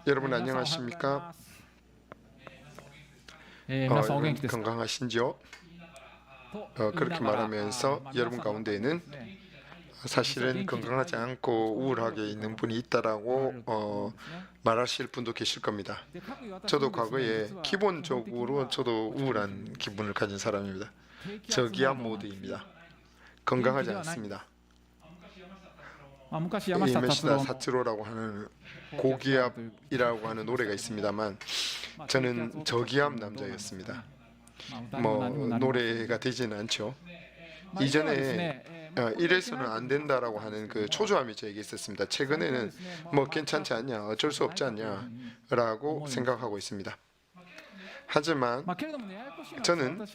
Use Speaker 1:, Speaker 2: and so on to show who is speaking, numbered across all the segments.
Speaker 1: 여러분 안녕하십니까? 여러분 건강하신지요? 그렇게 말하면서 여러분 가운데에는 사실은 건강하지 않고 우울하게 있는 분이 있다라고 말하실 분도 계실 겁니다. 저도 과거에 기본적으로 저도 우울한 기분을 가진 사람입니다. 저기압 모드입니다. 건강하지 않습니다. 야마시타 사츠로라고 하는 고기압이라고 하는 노래가 있습니다만 저는 저기압 남자였습니다. 노래가 되지는 않죠. 이전에 이래서는 안 된다라고 하는 그 초조함이 저에게 있었습니다. 최근에는 괜찮지 않냐, 어쩔 수 없지 않냐라고 생각하고 있습니다. 하지만 저는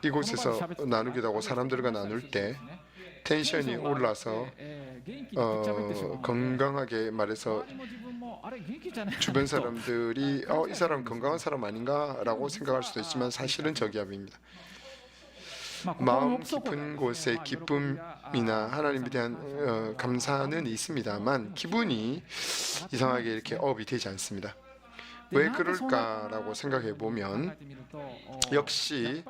Speaker 1: 이곳에서 나누기도 하고 사람들과 나눌 때 텐션이 올라서 건강하게 말해서 주변 사람들이 이 사람 건강한 사람 아닌가 라고 생각할 수도 있지만 사실은 저기압입니다. 마음 깊은 곳에 기쁨이나 하나님에 대한 감사는 있습니다만 기분이 이상하게 이렇게 업이 되지 않습니다. 왜 그럴까라고 생각해 보면 역시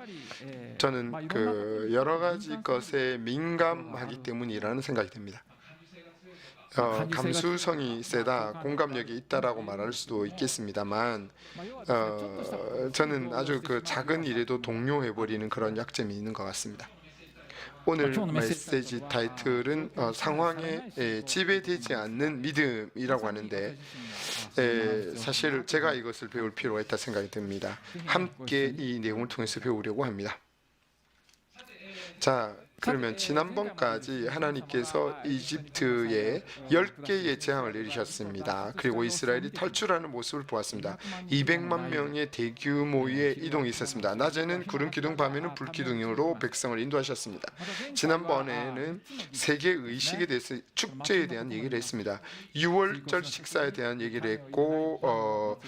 Speaker 1: 저는 그 여러 가지 것에 민감하기 때문이라는 생각이 듭니다. 감수성이 세다, 공감력이 있다라고 말할 수도 있겠습니다만 저는 아주 그 작은 일에도 동요해버리는 그런 약점이 있는 것 같습니다. 오늘 메시지 타이틀은 상황에 지배되지 않는 믿음이라고 하는데 사실 제가 이것을 배울 필요가 있다 생각이 듭니다. 함께 이 내용을 통해서 배우려고 합니다. 자, 그러면 지난번까지 하나님께서 이집트에 10개의 재앙을 내리셨습니다. 그리고 이스라엘이 탈출하는 모습을 보았습니다. 200만 명의 대규모의 이동이 있었습니다. 낮에는 구름 기둥, 밤에는 불 기둥으로 백성을 인도하셨습니다. 지난번에는 세계 의식에 대해서 축제에 대한 얘기를 했습니다. 6월절 식사에 대한 얘기를 했고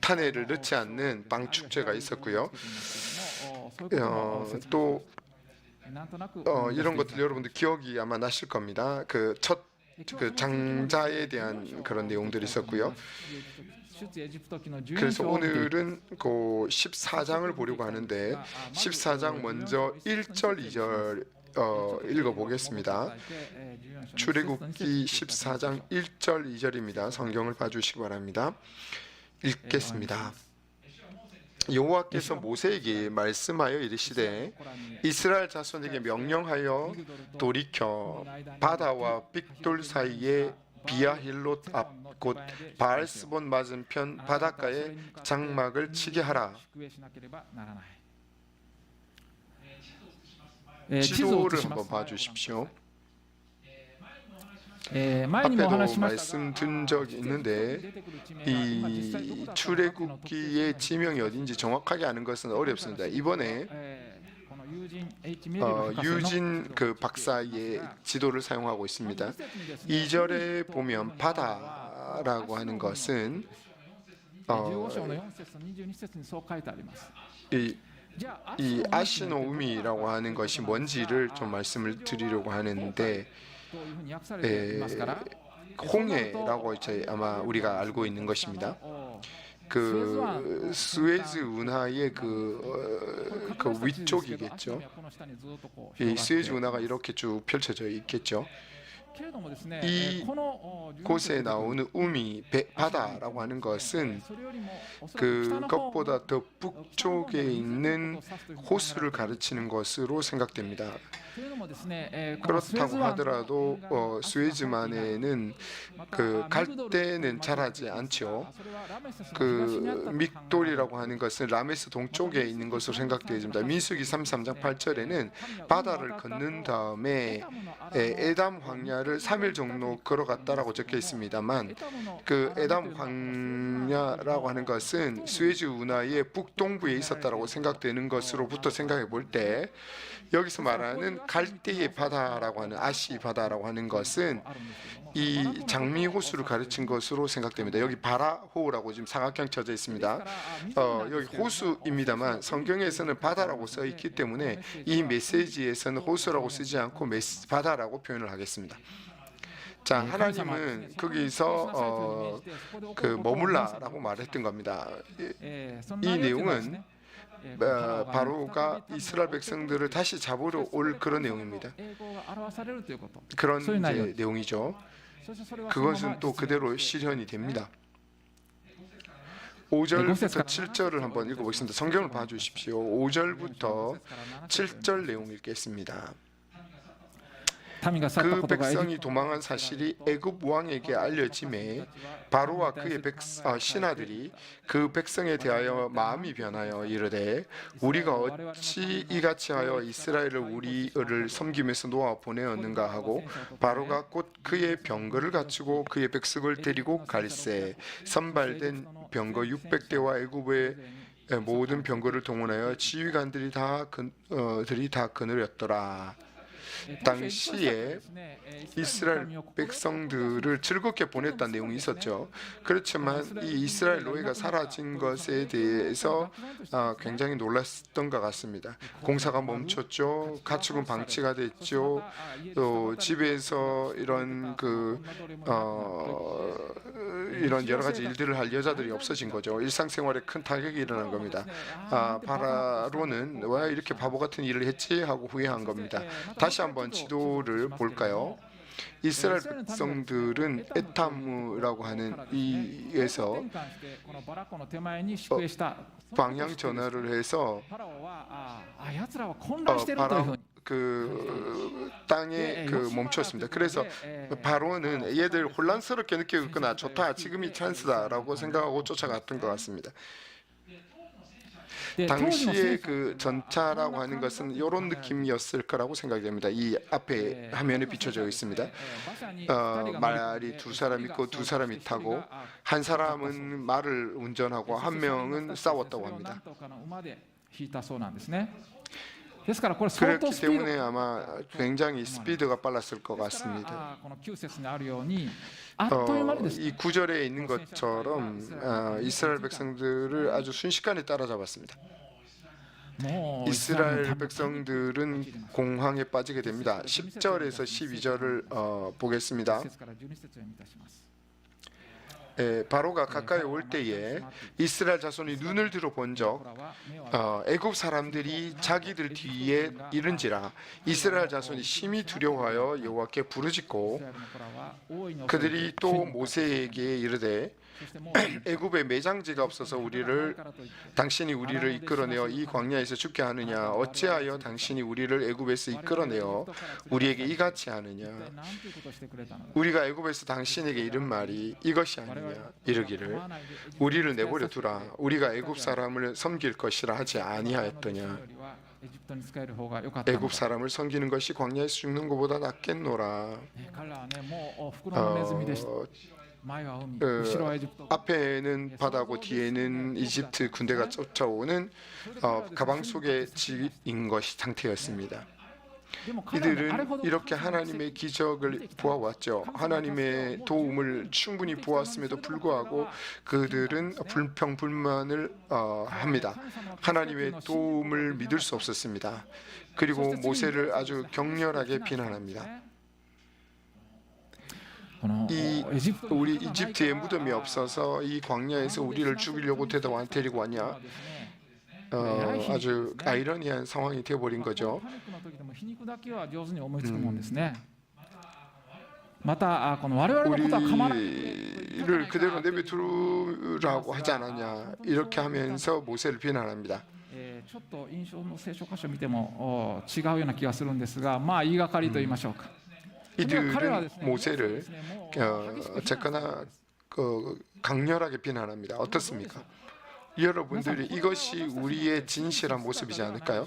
Speaker 1: 탄해를 넣지 않는 빵 축제가 있었고요. 또 이런 것들 여러분들 기억이 아마 나실 겁니다. 그 장자에 대한 그런 내용들이 있었고요. 그래서 오늘은 그 14장을 보려고 하는데 14장 먼저 1절, 2절 읽어보겠습니다. 출애굽기 14장 1절 2절입니다. 성경을 봐주시기 바랍니다. 읽겠습니다. 여호와께서 모세에게 말씀하여 이르시되 이스라엘 자손에게 명령하여 돌이켜 바다와 빅돌 사이에 비아힐롯 앞 곧 바알스본 맞은편 바닷가에 장막을 치게 하라. 지도를 한번 봐주십시오. 앞에도 말씀드린 적이 있는데 이 출애굽기의 지명이 어딘지 정확하게 아는 것은 어렵습니다. 이번에 유진 그 박사의 지도를 사용하고 있습니다. 2절에 보면 바다라고 하는 것은 이 아시노우미라고 하는 것이 뭔지를 좀 말씀을 드리려고 하는데 홍해라고 아마 우리가 알고 있는 것입니다. 그 스웨즈 운하의 그 위쪽이겠죠. 이 스웨즈 운하가 이렇게 쭉 펼쳐져 있겠죠. 이 곳에 나오는 바다라고 하는 것은 그것보다 더 북쪽에 있는 호수를 가르치는 것으로 생각됩니다. 그렇다고 하더라도 스웨즈만에는 그 갈대는 자라지 않죠. 그 믹돌이라고 하는 것은 라메스 동쪽에 있는 것으로 생각되어집니다. 민수기 33장 8절에는 바다를 건넌 다음에 에담 황야를 광야를 3일 정도 걸어갔다라고 적혀 있습니다만 그 에담 광야라고 하는 것은 수에즈 운하의 북동부에 있었다라고 생각되는 것으로부터 생각해 볼 때 여기서 말하는 갈대의 바다라고 하는 아시 바다라고 하는 것은 이 장미 호수를 가르친 것으로 생각됩니다. 여기 바라호라고 지금 삼각형 쳐져 있습니다. 여기 호수입니다만 성경에서는 바다라고 써 있기 때문에 이 메시지에서는 호수라고 쓰지 않고 바다라고 표현을 하겠습니다. 자, 하나님은 거기서 머물라라고 말했던 겁니다. 이 내용은 바로가 이스라엘 백성들을 다시 잡으러 올 그런 내용입니다. 그런 이제 내용이죠. 그것은 또 그대로 실현이 됩니다. 5절부터 7절을 한번 읽어보겠습니다. 성경을 봐주십시오. 5절부터 7절 내용 읽겠습니다. 그 백성이 도망한 사실이 애굽 왕에게 알려짐에 바로와 그의 신하들이 그 백성에 대하여 마음이 변하여 이르되 우리가 어찌 이같이 하여 이스라엘을 우리를 섬기면서 놓아 보내었는가 하고 바로가 곧 그의 병거를 갖추고 그의 백성을 데리고 갈새 선발된 병거 600대와 애굽의 모든 병거를 동원하여 지휘관들이 다 거느렸더라. 당시에 이스라엘 백성들을 즐겁게 보냈다는 내용이 있었죠. 그렇지만 이 이스라엘 노예가 사라진 것에 대해서 굉장히 놀랐던 것 같습니다. 공사가 멈췄죠. 가축은 방치가 됐죠. 또 집에서 이런 이런 여러 가지 일들을 할 여자들이 없어진 거죠. 일상생활에 큰 타격이 일어난 겁니다. 바로는 왜 이렇게 바보 같은 일을 했지 하고 후회한 겁니다. 다시 한번 지도를 볼까요? 이스라엘 백성들은 에탐이라고 하는 이에서 방향 전환을 해서 그 땅에 멈췄습니다. 그래서 바로는 얘들 혼란스럽게 느끼거나 좋다, 지금이 찬스다라고 생각하고 쫓아갔던 것 같습니다. 당시의 그 전차라고 하는 것은 이런 느낌이었을 거라고 생각이 됩니다. 이 앞에 화면에 비춰져 있습니다. 말이 두 사람 있고 두 사람이 타고 한 사람은 말을 운전하고 한 명은 싸웠다고 합니다. 그렇기 때문에 아마 굉장히 스피드가 빨랐을 것 같습니다. 이 구절에 있는 것처럼 이스라엘 백성들을 아주 순식간에 따라잡았습니다. 이스라엘 백성들은 공황에 빠지게 됩니다. 10절에서 12절을 보겠습니다. 바로가 가까이 올 때에 이스라엘 자손이 눈을 들어 본적 애굽 사람들이 자기들 뒤에 이른지라 이스라엘 자손이 심히 두려워하여 여호와께 부르짖고 그들이 또 모세에게 이르되 애굽에 매장지가 없어서 당신이 우리를 이끌어내어 이 광야에서 죽게 하느냐? 어찌하여 당신이 우리를 애굽에서 이끌어내어 우리에게 이같이 하느냐? 우리가 애굽에서 당신에게 이른 말이 이것이 아니냐? 이르기를 우리를 내버려 두라. 우리가 애굽 사람을 섬길 것이라 하지 아니하였더냐? 애굽 사람을 섬기는 것이 광야에서 죽는 것보다 낫겠노라. 앞에는 바다고 뒤에는 이집트 군대가 쫓아오는 가방 속의 집인 것이 상태였습니다. 이들은 이렇게 하나님의 기적을 보아왔죠. 하나님의 도움을 충분히 보았음에도 불구하고 그들은 불평불만을 합니다. 하나님의 도움을 믿을 수 없었습니다. 그리고 모세를 아주 격렬하게 비난합니다. 우리 이집트에 무덤이 없어서 이 광야에서 우리를 죽이려고 데리고 왔냐? 아주 아이러니한 상황이 되어버린 거죠. 우리를 그대로 내버려두라고 하지 않았냐? 이렇게 하면서 모세를 비난합니다.
Speaker 2: ちょっと印象の聖書箇所を見ても違うような気がするんですが、言いがかりと言いましょうか。
Speaker 1: 이들은 모세를 어쨌거나 강렬하게 비난합니다. 어떻습니까? 여러분들이 이것이 우리의 진실한 모습이지 않을까요?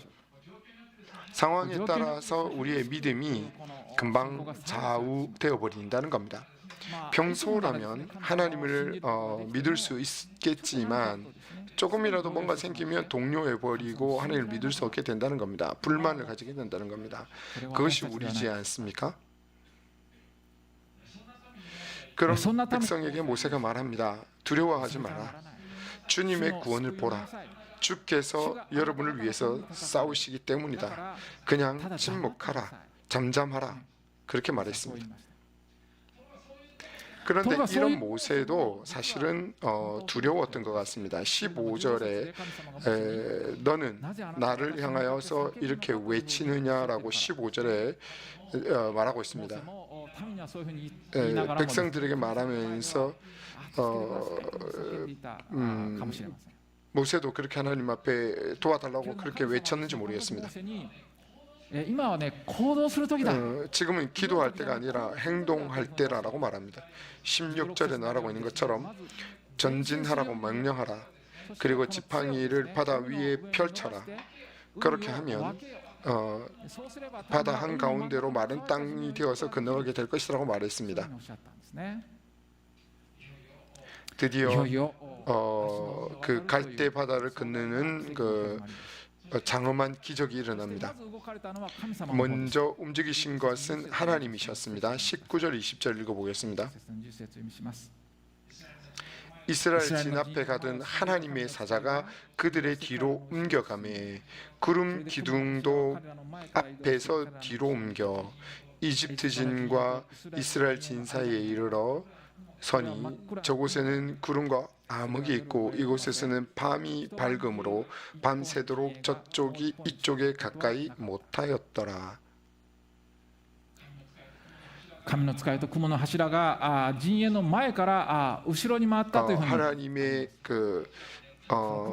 Speaker 1: 상황에 따라서 우리의 믿음이 금방 좌우되어 버린다는 겁니다. 평소라면 하나님을 믿을 수 있겠지만 조금이라도 뭔가 생기면 동요해 버리고 하나님을 믿을 수 없게 된다는 겁니다. 불만을 가지게 된다는 겁니다. 그것이 우리지 않습니까? 그럼 백성에게 모세가 말합니다. 두려워하지 마라. 주님의 구원을 보라. 주께서 여러분을 위해서 싸우시기 때문이다. 그냥 침묵하라. 잠잠하라. 그렇게 말했습니다. 그런데 이런 모세도 사실은 두려웠던 것 같습니다. 15절에 너는 나를 향하여서 이렇게 외치느냐라고 15절에 말하고 있습니다. 백성들에게 말하면서 모세도 그렇게 하나님 앞에 도와달라고 그렇게 외쳤는지 모르겠습니다. 지금은 기도할 때가 아니라 행동할 때라고 말합니다. 16절에 말하고 있는 것처럼 전진하라고 명령하라. 그리고 지팡이를 바다 위에 펼쳐라. 그렇게 하면 바다 한가운데로 마른 땅이 되어서 건너가게 될 것이라고 말했습니다. 드디어 그 갈대 바다를 건너는 그 장엄한 기적이 일어납니다. 먼저 움직이신 것은 하나님이셨습니다. 19절 20절 읽어보겠습니다. 이스라엘 진 앞에 가던 하나님의 사자가 그들의 뒤로 옮겨가매 구름 기둥도 앞에서 뒤로 옮겨 이집트 진과 이스라엘 진 사이에 이르러 서니 저곳에는 구름과 암흑이 있고 이곳에서는 밤이 밝음으로 밤새도록 저쪽이 이쪽에 가까이 못하였더라.
Speaker 2: 神の使いと雲の柱が陣営の前から後ろに回ったというふうに
Speaker 1: 하나님의
Speaker 2: 雲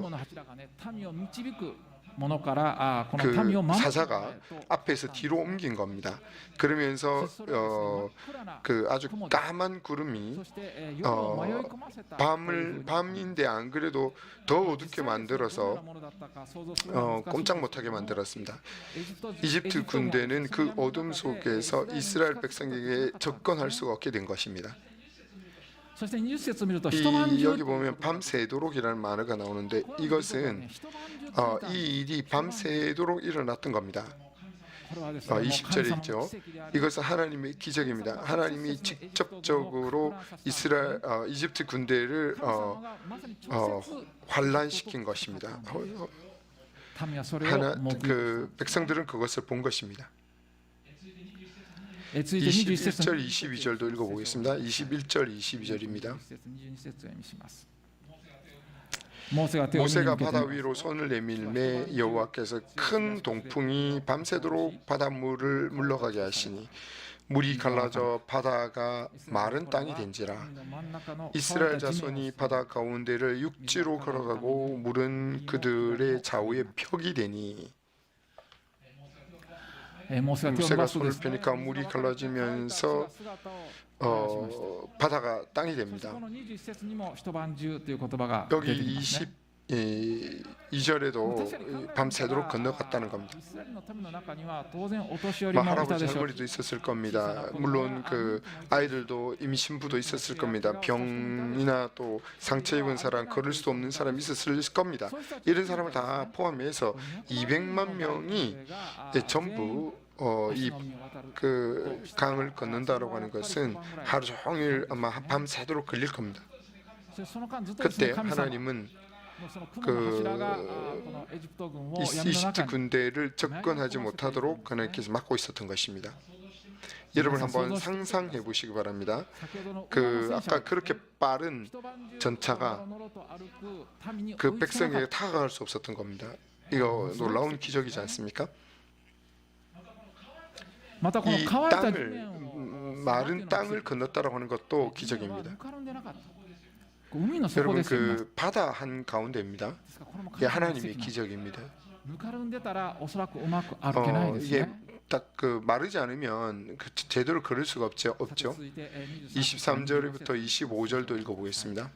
Speaker 2: の柱がね民を導くものからこの
Speaker 1: 그
Speaker 2: 民を守る
Speaker 1: 사자가 앞에서 뒤로 옮긴 겁니다. 그러면서 그 아주 까만 구름이 밤인데 안 그래도 더 어둡게 만들어서 꼼짝 못하게 만들었습니다. 이집트 군대는 그 어둠 속에서 이스라엘 백성에게 접근할 수가 없게 된 것입니다. 여기 보면 밤새도록이라는 말가 나오는데 이것은 이 일이 밤새도록 일어났던 겁니다. 20절에 있죠. 이것은 하나님의 기적입니다. 하나님이 직접적으로 이집트 군대를 환란시킨 것입니다. 그 백성들은 그것을 본 것입니다. 21절 22절도 읽어보겠습니다. 21절 22절입니다. 모세가 바다 위로 손을 내밀매 여호와께서 큰 동풍이 밤새도록 바닷물을 물러가게 하시니 물이 갈라져 바다가 마른 땅이 된지라. 이스라엘 자손이 바다 가운데를 육지로 걸어가고 물은 그들의 좌우에 벽이 되니 모세가 손을 펴니까 물이 갈라지면서 바다가 땅이 됩니다. 여기 22절에도 밤새도록 건너갔다는 겁니다. 할아버지 할머니도 있었을 겁니다. 물론 그 아이들도 임신부도 있었을 겁니다. 병이나 또 상처 입은 사람, 걸을 수 없는 사람이 있었을 겁니다. 이런 사람을 다 포함해서 200만 명이 전부 이 그 강을 건넌다라고 하는 것은 하루 종일 아마 밤새도록 걸릴 겁니다. 그때 하나님은 그 이집트 군대를 접근하지 못하도록 하나님께서 막고 있었던 것입니다. 여러분 한번 상상해 보시기 바랍니다. 그 아까 그렇게 빠른 전차가 그 백성에게 다가갈 수 없었던 겁니다. 이거 놀라운 기적이지 않습니까? 이 땅을 마른 땅을 건넜다라고 하는 것도 기적입니다. 여러분 그 바다 한 가운데입니다. 이게 하나님의 기적입니다. 이게 딱 그 마르지 않으면 제대로 걸을 수가 없죠. 23절부터 25절도 읽어보겠습니다.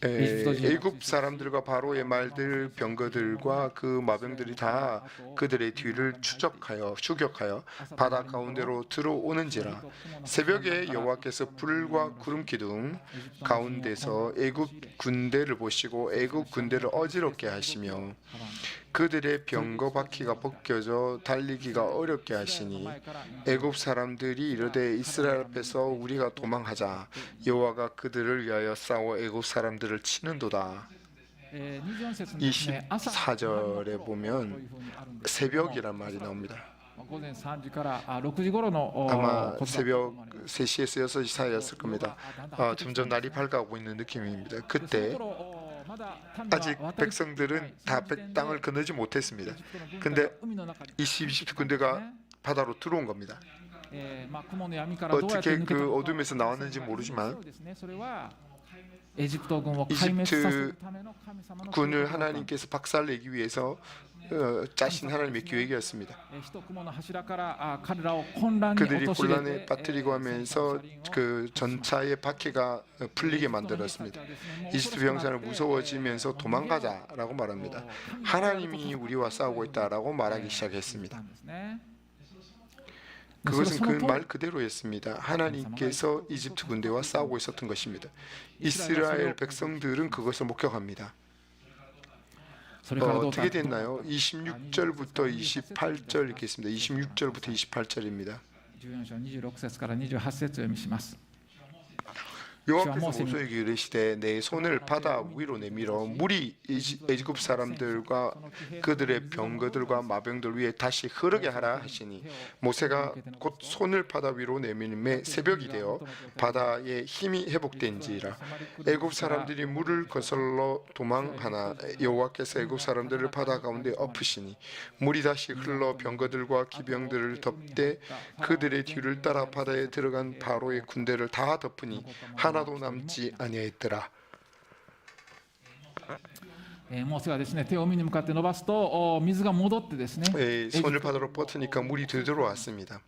Speaker 1: 애굽 사람들과 바로의 말들, 병거들과 그 마병들이 다 그들의 뒤를 추격하여 바다 가운데로 들어오는지라. 새벽에 여호와께서 불과 구름 기둥 가운데서 애굽 군대를 보시고 애굽 군대를 어지럽게 하시며 그들의 병거 바퀴가 벗겨져 달리기가 어렵게 하시니 애굽 사람들이 이르되 이스라엘 앞에서 우리가 도망하자. 여호와가 그들을 위하여 싸워 애굽 사람들을 치는도다. 24절에 보면 새벽이란 말이 나옵니다. 아마 새벽 3시에서 6시 사이였을 겁니다. 점점 날이 밝아오고 있는 느낌입니다. 그때 아직 백성들은 다 땅을 건너지 못했습니다. 근데 이집트 군대가 바다로 들어온 겁니다. 어떻게 그 어둠에서 나왔는지 모르지만 이집트 군을 하나님께서 박살내기 위해서 짜신 하나님의 계획이었습니다. 그들이 혼란에 빠뜨리고 하면서 그 전차의 바퀴가 풀리게 만들었습니다. 이집트 병사는 무서워지면서 도망가자라고 말합니다. 하나님이 우리와 싸우고 있다라고 말하기 시작했습니다. 그것은 그 말 그대로였습니다. 하나님께서 이집트 군대와 싸우고 있었던 것입니다. 이스라엘 백성들은 그것을 목격합니다. 어떻게 됐나요? 26절부터 28절 이렇게 있습니다. 26절부터 28절입니다. 여호와께서 모세에게 이르시되 내 손을 바다 위로 내밀어 물이 애굽 사람들과 그들의 병거들과 마병들 위에 다시 흐르게 하라 하시니 모세가 곧 손을 바다 위로 내밀매 새벽이 되어 바다의 힘이 회복된지라. 애굽 사람들이 물을 거슬러 도망하나 여호와께서 애굽 사람들을 바다 가운데 엎으시니 물이 다시 흘러 병거들과 기병들을 덮되 그들의 뒤를 따라 바다에 들어간 바로의 군대를 다 덮으니 하나도 남지 아니하였더라.
Speaker 2: モーセがですね手を海に向かって伸ばすと水が戻ってですね
Speaker 1: 손을 바다로 뻗으니까 물이 되돌아왔습니다.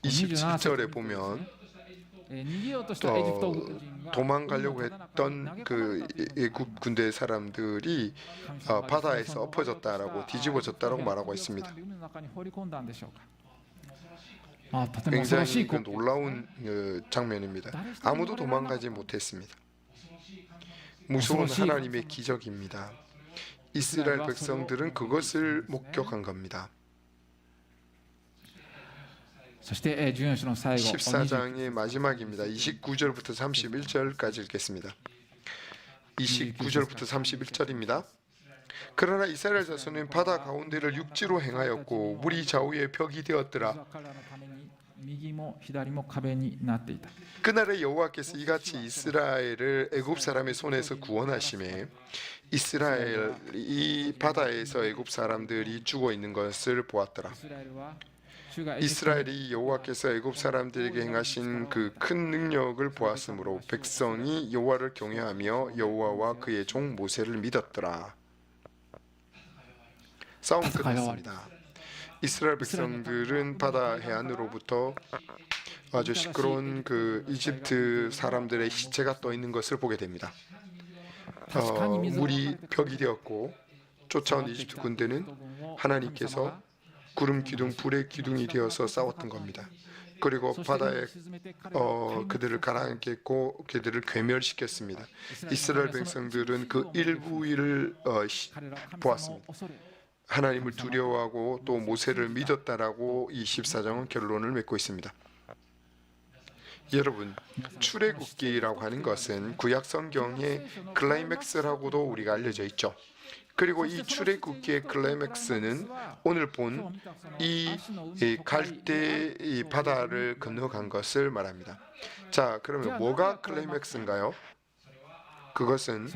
Speaker 1: 27절에 보면 도망가려고 했던 그 애굽 군대 사람들이 바다에서 엎어졌다라고 뒤집어졌다라고 말하고 있습니다. 굉장히 놀라운 장면입니다. 아무도 도망가지 못했습니다. 무서운 하나님의 기적입니다. 이스라엘 백성들은 그것을 목격한 겁니다. 14장의 마지막입니다. 29절부터 31절까지 읽겠습니다. 29절부터 31절입니다. 그러나 이스라엘 자손은 바다 가운데를 육지로 행하였고 물이 좌우에 벽이 되었더라. 그날에 여호와께서 이같이 이스라엘을 애굽 사람의 손에서 구원하심에 이스라엘이 바다에서 애굽 사람들이 죽어 있는 것을 보았더라. 이스라엘이 여호와께서 애굽 사람들에게 행하신 그 큰 능력을 보았으므로 백성이 여호와를 경외하며 여호와와 그의 종 모세를 믿었더라. 싸움 끝났습니다. 이스라엘 백성들은 바다 해안으로부터 아주 시끄러운 그 이집트 사람들의 시체가 떠 있는 것을 보게 됩니다. 물이 벽이 되었고 쫓아온 이집트 군대는 하나님께서 구름 기둥, 불의 기둥이 되어서 싸웠던 겁니다. 그리고 바다에 그들을 가라앉혔고 그들을 괴멸시켰습니다. 이스라엘 백성들은 그 일부를 보았습니다. 하나님을 두려워하고 또 모세를 믿었다라고 이 14장은 결론을 맺고 있습니다. 여러분, 출애굽기라고 하는 것은 구약 성경의 클라이맥스라고도 우리가 알려져 있죠. 그리고 이 출애굽기의 클라이맥스는 오늘 본 이 갈대 이 바다를 건너간 것을 말합니다. 자, 그러면 뭐가 클라이맥스인가요? 그것은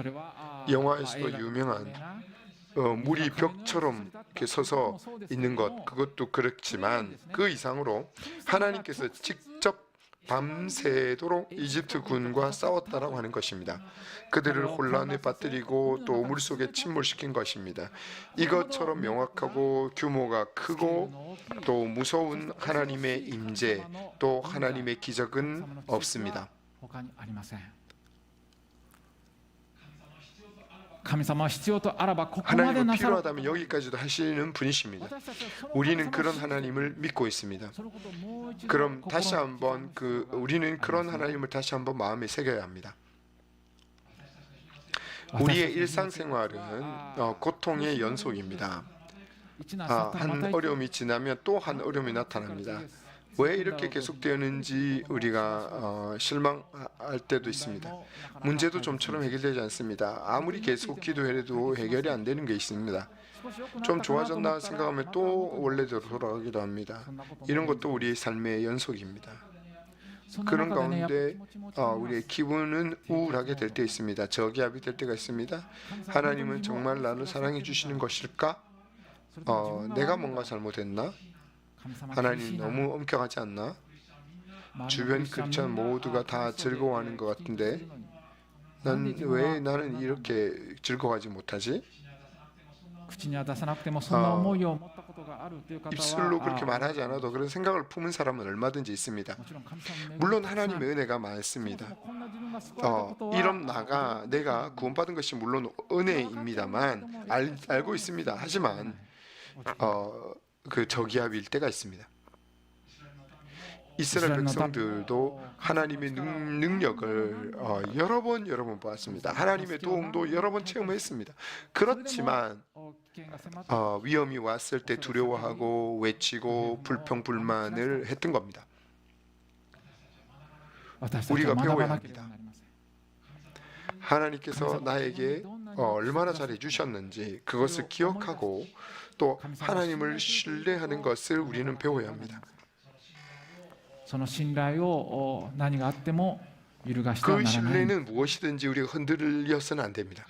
Speaker 1: 영화에서도 유명한 물이 벽처럼 이렇게 서서 있는 것, 그것도 그렇지만 그 이상으로 하나님께서 직접 밤새도록 이집트 군과 싸웠다라고 하는 것입니다. 그들을 혼란에 빠뜨리고 또 물속에 침몰시킨 것입니다. 이것처럼 명확하고 규모가 크고 또 무서운 하나님의 임재, 또 하나님의 기적은 없습니다.
Speaker 2: 神様は必要とあらばここまで
Speaker 1: 하나님은
Speaker 2: なさる
Speaker 1: 필요하다면 여기까지도 하시는 분이십니다. 우리는 그런 하나님을 믿고 있습니다. 그럼 다시 한번 우리는 그런 하나님을 다시 한번 마음에 새겨야 합니다. 우리의 일상생활은 고통의 연속입니다. 한 어려움이 지나면 또 한 어려움이 나타납니다. 왜 이렇게 계속되었는지 우리가 실망할 때도 있습니다. 문제도 좀처럼 해결되지 않습니다. 아무리 계속 기도해도 해결이 안 되는 게 있습니다. 좀 좋아졌나 생각하면 또 원래대로 돌아가기도 합니다. 이런 것도 우리의 삶의 연속입니다. 그런 가운데 우리의 기분은 우울하게 될 때 있습니다. 저기압이 될 때가 있습니다. 하나님은 정말 나를 사랑해 주시는 것일까? 내가 뭔가 잘못했나? 하나님 너무 엄격하지 않나? 주변 크리스천 모두가 다 즐거워하는 것 같은데 왜 나는 이렇게 즐거워하지 못하지? 입술로 그렇게 말하지 않아도 그런 생각을 품은 사람은 얼마든지 있습니다. 물론 하나님의 은혜가 많습니다. 이런 내가 구원받은 것이 물론 은혜입니다만 알고 있습니다. 하지만 그 저기압일 때가 있습니다. 이스라엘 백성들도 하나님의 능력을 여러 번 보았습니다. 하나님의 도움도 여러 번 체험했습니다. 그렇지만 위험이 왔을 때 두려워하고 외치고 불평불만을 했던 겁니다. 우리가 배워야 합니다. 하나님께서 나에게 얼마나 잘해 주셨는지 그것을 기억하고 또 하나님을 신뢰하는 것을 우리는 배워야 합니다. 그 신뢰는 무엇이든지 우리가 흔들려서는 안 됩니다.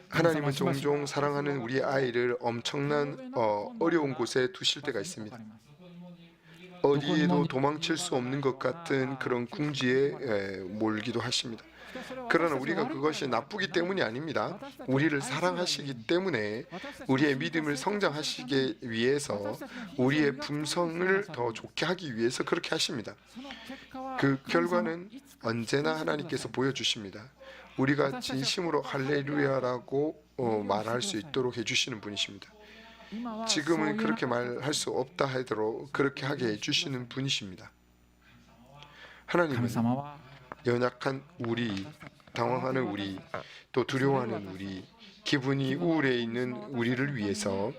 Speaker 1: 하나님은 종종 사랑하는 우리 아이를 엄청난 어려운 곳에 두실 때가 있습니다. 어디에도 도망칠 수 없는 것 같은 그런 궁지에 몰기도 하십니다. 그러나 우리가 그것이 나쁘기 때문이 아닙니다. 우리를 사랑하시기 때문에 우리의 믿음을 성장하시기 위해서 우리의 품성을 더 좋게 하기 위해서 그렇게 하십니다. 그 결과는 언제나 하나님께서 보여주십니다. 우리가 진심으로 할렐루야라고 말할 수 있도록 해주시는 분이십니다. 지금은 그렇게 말할 수 없다 하더라도 그렇게 하게 해주시는 분이십니다. 하나님은 연약한 우리, 당황하는 우리, 또 두려워하는 우리, 기분이 우울해 있는 우리를 위해서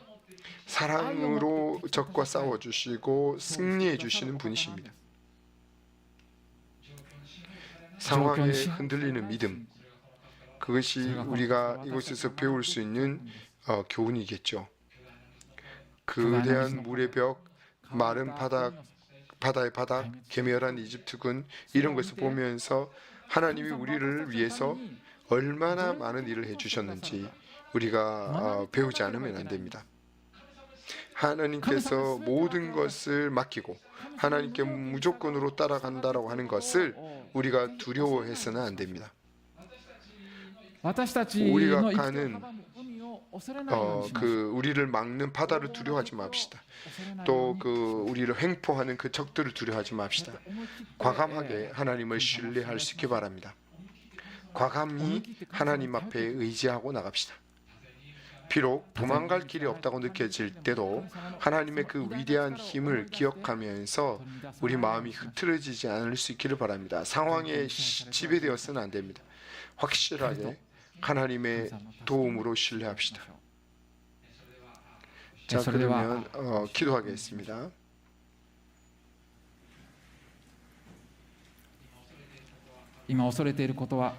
Speaker 1: 사랑으로 적과 싸워주시고 승리해 주시는 분이십니다. 상황에 흔들리는 믿음, 그것이 우리가 이곳에서 배울 수 있는 교훈이겠죠. 거대한 물의 벽, 마른 바다의 바닥, 괴멸한 이집트군 이런 것을 보면서 하나님이 우리를 위해서 얼마나 많은 일을 해주셨는지 우리가 배우지 않으면 안 됩니다. 하나님께서 모든 것을 맡기고 하나님께 무조건으로 따라간다라고 하는 것을 우리가 두려워해서는 안 됩니다. 우리가 가는 우리를 막는 바다를 두려워하지 맙시다. 또 우리를 횡포하는 그 적들을 두려워하지 맙시다. 과감하게 하나님을 신뢰할 수 있기 바랍니다. 과감히 하나님 앞에 의지하고 나갑시다. 비록 도망갈 길이 없다고 느껴질 때도 하나님의 그 위대한 힘을 기억하면서 우리 마음이 흐트러지지 않을 수 있기를 바랍니다. 상황에 지배되어서는 안 됩니다. 확실하게 하나님의 도움으로 신뢰합시다. 자, 그러면 기도하겠습니다.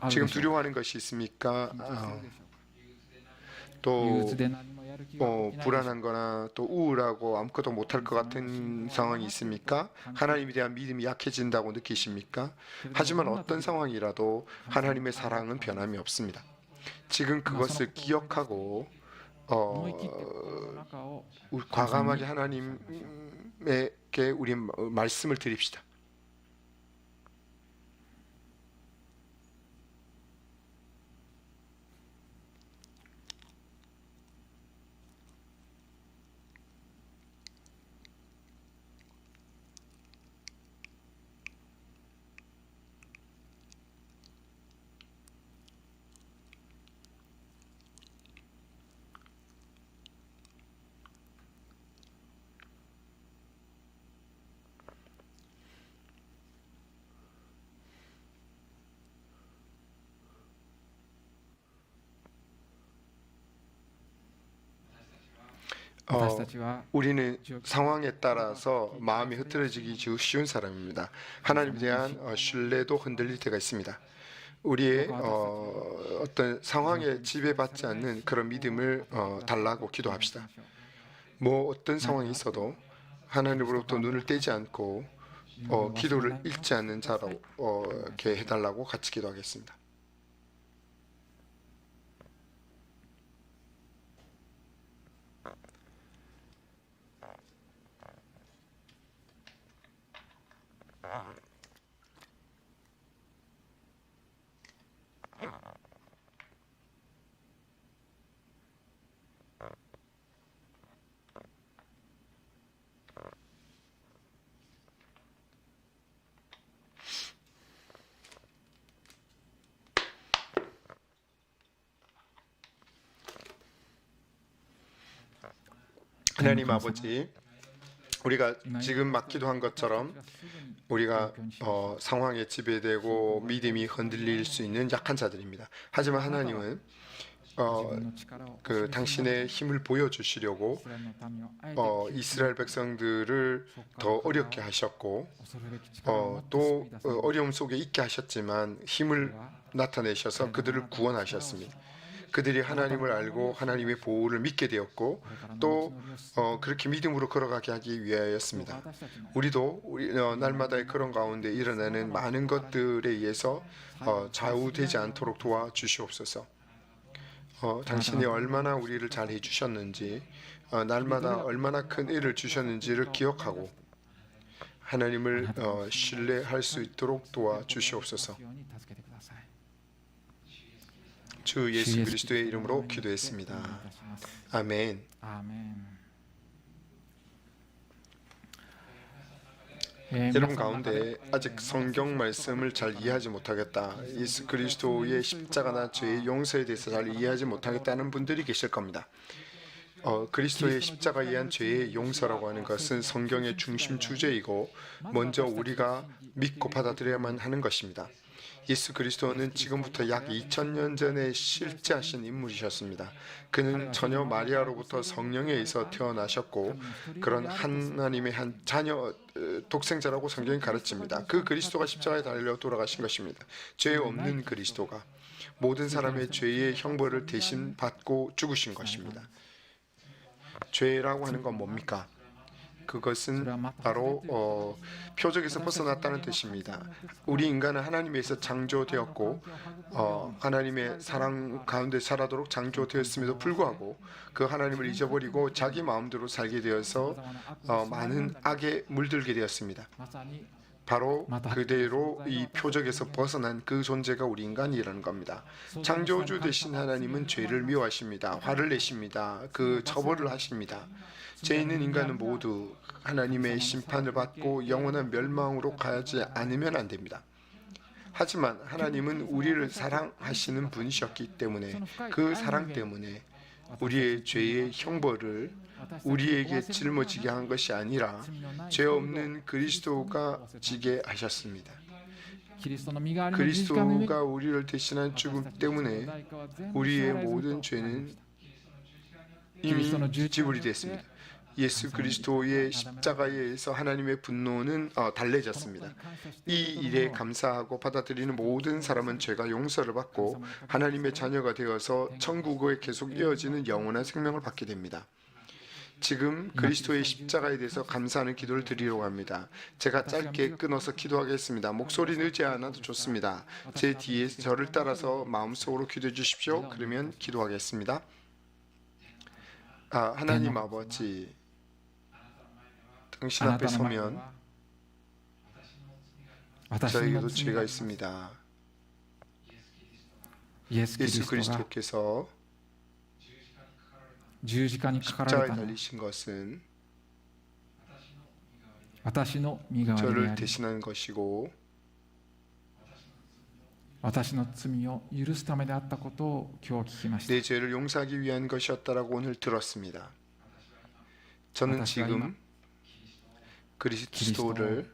Speaker 1: 지금 두려워하는 것이 있습니까? 또 불안한 거나 또 우울하고 아무것도 못할 것 같은 상황이 있습니까? 하나님에 대한 믿음이 약해진다고 느끼십니까? 하지만 어떤 상황이라도 하나님의 사랑은 변함이 없습니다. 지금 그것을 기억하고 과감하게 하나님에게 우리 말씀을 드립시다. 우리는 상황에 따라서 마음이 흐트러지기 쉬운 사람입니다. 하나님에 대한 신뢰도 흔들릴 때가 있습니다. 우리의 어떤 상황에 지배받지 않는 그런 믿음을 달라고 기도합시다. 뭐 어떤 상황이 있어도 하나님으로부터 눈을 떼지 않고 기도를 잃지 않는 자로 이렇게 해달라고 같이 기도하겠습니다. 하나님 아버지, 우리가 지금 막 기도한 것처럼 우리가 상황에 지배되고 믿음이 흔들릴 수 있는 약한 자들입니다. 하지만 하나님은 당신의 힘을 보여주시려고 이스라엘 백성들을 더 어렵게 하셨고 또 어려움 속에 있게 하셨지만 힘을 나타내셔서 그들을 구원하셨습니다. 그들이 하나님을 알고 하나님의 보호를 믿게 되었고 또 그렇게 믿음으로 걸어가게 하기 위하였습니다. 우리도 날마다의 그런 가운데 일어나는 많은 것들에 의해서 좌우되지 않도록 도와주시옵소서. 당신이 얼마나 우리를 잘 해주셨는지 날마다 얼마나 큰 일을 주셨는지를 기억하고 하나님을 신뢰할 수 있도록 도와주시옵소서. 주 예수 그리스도의 이름으로 기도했습니다. 아멘. 여러분 가운데 아직 성경 말씀을 잘 이해하지 못하겠다, 예수 그리스도의 십자가나 죄의 용서에 대해서 잘 이해하지 못하겠다는 분들이 계실 겁니다. 그리스도의 십자가에 의한 죄의 용서라고 하는 것은 성경의 중심 주제이고 먼저 우리가 믿고 받아들여야만 하는 것입니다. 예수 그리스도는 지금부터 약 2000년 전에 실제하신 인물이셨습니다. 그는 처녀 마리아로부터 성령에 의해서 태어나셨고 그런 하나님의 한 자녀 독생자라고 성경이 가르칩니다. 그 그리스도가 십자가에 달려 돌아가신 것입니다. 죄 없는 그리스도가 모든 사람의 죄의 형벌을 대신 받고 죽으신 것입니다. 죄라고 하는 건 뭡니까? 그것은 바로 표적에서 벗어났다는 뜻입니다. 우리 인간은 하나님에서 창조되었고 하나님의 사랑 가운데 살아도록 창조되었음에도 불구하고 그 하나님을 잊어버리고 자기 마음대로 살게 되어서 많은 악에 물들게 되었습니다. 바로 그대로 이 표적에서 벗어난 그 존재가 우리 인간이라는 겁니다. 창조주 되신 하나님은 죄를 미워하십니다. 화를 내십니다. 그 처벌을 하십니다. 죄 있는 인간은 모두 하나님의 심판을 받고 영원한 멸망으로 가지 않으면 안 됩니다. 하지만 하나님은 우리를 사랑하시는 분이셨기 때문에 그 사랑 때문에 우리의 죄의 형벌을 우리에게 짊어지게 한 것이 아니라 죄 없는 그리스도가 지게 하셨습니다. 그리스도가 우리를 대신한 죽음 때문에 우리의 모든 죄는 이미 지불이 됐습니다. 예수 그리스도의 십자가에 의해서 하나님의 분노는 달래졌습니다. 이 일에 감사하고 받아들이는 모든 사람은 죄가 용서를 받고 하나님의 자녀가 되어서 천국에 계속 이어지는 영원한 생명을 받게 됩니다. 지금 그리스도의 십자가에 대해서 감사하는 기도를 드리려고 합니다. 제가 짧게 끊어서 기도하겠습니다. 목소리 늘지 않아도 좋습니다. 제 뒤에 저를 따라서 마음속으로 기도해 주십시오. 그러면 기도하겠습니다. 하나님 아버지, 당신 앞에 서면 저에게도 죄가 있습니다. 예수 그리스도께서 십자가에 달리신 것은 저를 대신한 것이고 내 죄를 용서하기 위한 것이었다라고 오늘 들었습니다. 저는 지금 그리스도를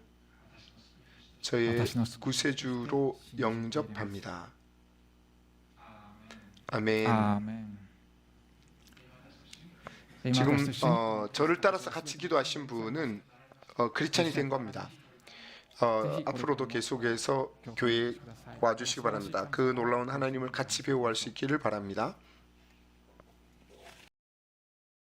Speaker 1: 저의 구세주로 영접합니다. 아멘. 지금 저를 따라서 같이 기도하신 분은 크리스찬이 된 겁니다. 앞으로도 계속해서 교회에 와주시기 바랍니다. 그 놀라운 하나님을 같이 배워갈 수 있기를 바랍니다.